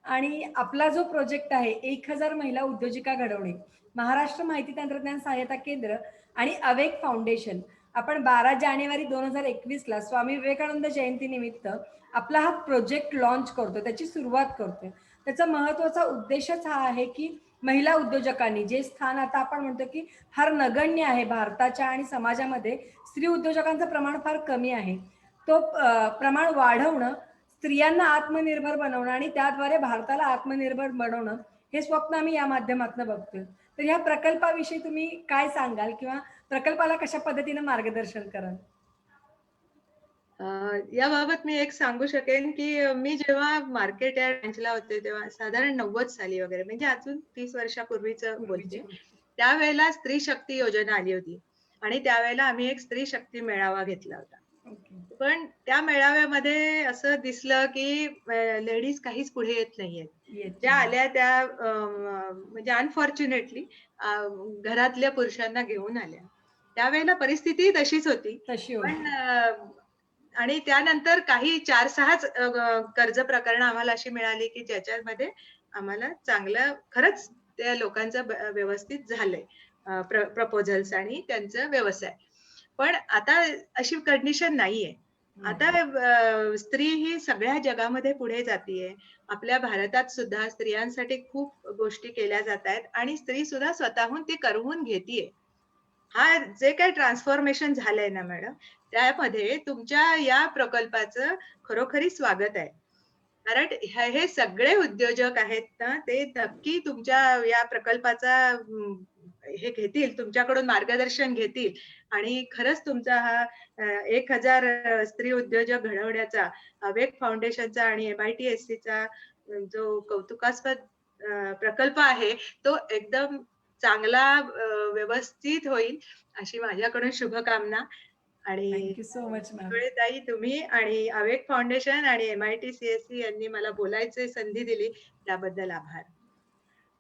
[SPEAKER 1] आणि आपला जो प्रोजेक्ट आहे 1000 महिला उद्योजिका घडवणे, महाराष्ट्र माहिती तंत्रज्ञान सहायता केंद्र आणि अवेक फाउंडेशन, आपण 12 जानेवारी 2021ला स्वामी विवेकानंद जयंतीनिमित्त आपला हा प्रोजेक्ट लॉन्च करतो, त्याची सुरुवात करतोय. त्याचा महत्त्वाचा उद्देशच हा आहे की महिला उद्योजकांनी जे स्थान आता आपण म्हणतो की फार नगण्य आहे भारताच्या आणि समाजामध्ये, स्त्री उद्योजकांचं प्रमाण फार कमी आहे, तो प्रमाण वाढवणं, स्त्रियांना आत्मनिर्भर बनवणं आणि त्याद्वारे भारताला आत्मनिर्भर बनवणं हे स्वप्न आम्ही या माध्यमातून बघतोय. तर ह्या प्रकल्पाविषयी तुम्ही काय सांगाल किंवा प्रकल्पाला कशा पद्धतीने मार्गदर्शन कराल?
[SPEAKER 2] याबाबत मी एक सांगू शकेन, की मी जेव्हा मार्केट यार्ड ब्रांचला होते, तेव्हा साधारण 90 साली वगैरे म्हणजे अजून 30 वर्षापूर्वीचं
[SPEAKER 1] पूर्वीची
[SPEAKER 2] बोलते.
[SPEAKER 1] गोष्ट.
[SPEAKER 2] त्यावेळेला स्त्री शक्ती योजना आली होती आणि त्यावेळेला आम्ही एक स्त्री शक्ती मेळावा घेतला होता.
[SPEAKER 1] ओके.
[SPEAKER 2] पण त्या मेळाव्यामध्ये असं दिसलं, की लेडीज काहीच पुढे येत नाहीयेत.
[SPEAKER 1] येत
[SPEAKER 2] ज्या
[SPEAKER 1] नाही.
[SPEAKER 2] आल्या त्या म्हणजे अनफॉर्च्युनेटली घरातल्या पुरुषांना घेऊन आल्या. त्यावेळेला परिस्थिती तशीच होती.
[SPEAKER 1] तशी
[SPEAKER 2] पण
[SPEAKER 1] होती.
[SPEAKER 2] आणि त्यानंतर काही 4-6च कर्ज प्रकरणं आम्हाला अशी मिळाली, की ज्याच्यामध्ये आम्हाला चांगलं खरंच त्या लोकांचं व्यवस्थित झालंय. प्रपोजल्स आणि त्यांचा व्यवसाय. पण आता अशी कंडिशन नाहीये. आता
[SPEAKER 1] नाही.
[SPEAKER 2] स्त्री ही सगळ्या जगामध्ये पुढे जातीये. आपल्या भारतात सुद्धा स्त्रियांसाठी खूप गोष्टी केल्या जातायत आणि स्त्री सुद्धा स्वतःहून ते करवून घेतीये. हा जे काही ट्रान्सफॉर्मेशन झालंय ना मॅडम, त्यामध्ये तुमच्या या प्रकल्पाचं खरोखरी स्वागत आहे. कारण हे सगळे उद्योजक आहेत ना, ते नक्की तुमच्या या प्रकल्पाचा हे घेतील, तुमच्याकडून मार्गदर्शन घेतील आणि खरंच तुमचा हा 1000 स्त्री उद्योजक घडवण्याचा अवेक फाउंडेशनचा आणि MITSCचा जो कौतुकास्पद प्रकल्प आहे, तो एकदम चांगला व्यवस्थित होईल अशी माझ्याकडून शुभकामना. आणि
[SPEAKER 1] thank you so much ma'am.
[SPEAKER 2] ताई तुम्ही आणि अवेक फाउंडेशन आणि MITCSC यांनी मला बोलायची संधी दिली त्याबद्दल आभार.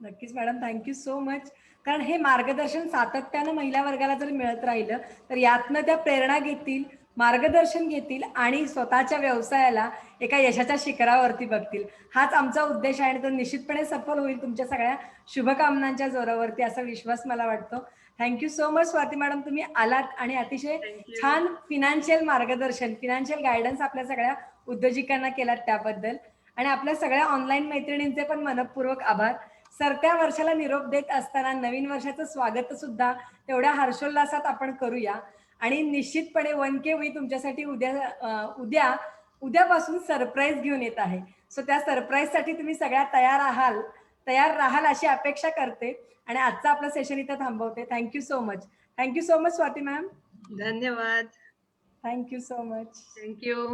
[SPEAKER 1] नक्कीच madam, thank you so much. कारण हे मार्गदर्शन सातत्यानं महिला वर्गाला जर मिळत राहिलं तर यातनं त्या प्रेरणा घेतील, मार्गदर्शन घेतील आणि स्वतःच्या व्यवसायाला एका यशाच्या शिखरावरती बघतील. हाच आमचा उद्देश आहे आणि तो निश्चितपणे सफल होईल तुमच्या सगळ्या शुभकामनांच्या जोरावरती, असा विश्वास मला वाटतो. Thank so much Swati madam, तुम्ही आलात आणि अतिशय
[SPEAKER 2] थँक यू.
[SPEAKER 1] छान फिनान्शियल मार्गदर्शन, फिनान्शियल गायडन्स आपल्या सगळ्या उद्योजिकांना केलात त्याबद्दल. आणि आपल्या सगळ्या ऑनलाईन मैत्रिणींचे पण मनपूर्वक आभार. सरत्या वर्षाला निरोप देत असताना नवीन वर्षाचं स्वागत सुद्धा तेवढ्या हर्षोल्लासात आपण करूया. आणि निश्चितपणे 1K होई तुमच्यासाठी उद्यापासून सरप्राईज घेऊन येत आहे. सो त्या सरप्राईजसाठी तुम्ही सगळ्या तयार राहाल अशी अपेक्षा करते आणि आजचं आपलं सेशन इथं थांबवते. Thank you so much. Thank you so much Swati ma'am.
[SPEAKER 2] धन्यवाद.
[SPEAKER 1] Thank you so much.
[SPEAKER 2] Thank you.